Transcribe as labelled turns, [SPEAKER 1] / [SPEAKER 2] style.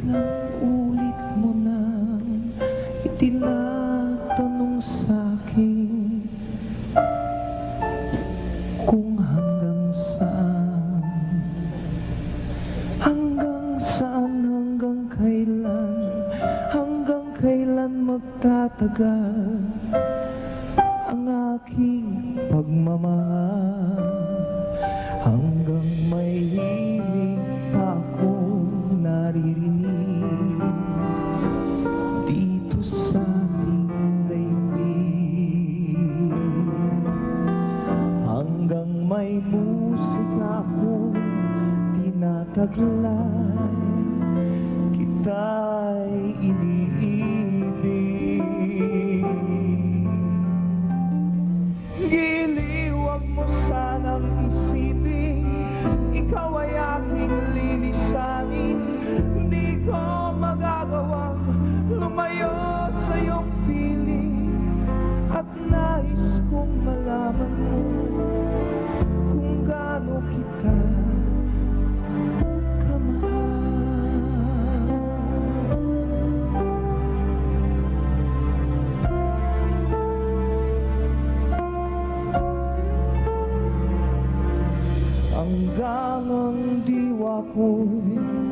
[SPEAKER 1] Ilang ulit mo nang itinatanong sa'kin kung hanggang saan, hanggang kailan magtatagal ang aking pagmamahal, hanggang may himig pa akong naririnig dito sa ating daigdig, hanggang may musika akong tinataglay, kita'y iniibig. Giliw, wag mo sanang isipin ikaw ay aking lilisanin. Di ko magagawang lumayo sa iyong piling, at nais kong malaman mo kung gaano kita hanggang ang diwa ko'y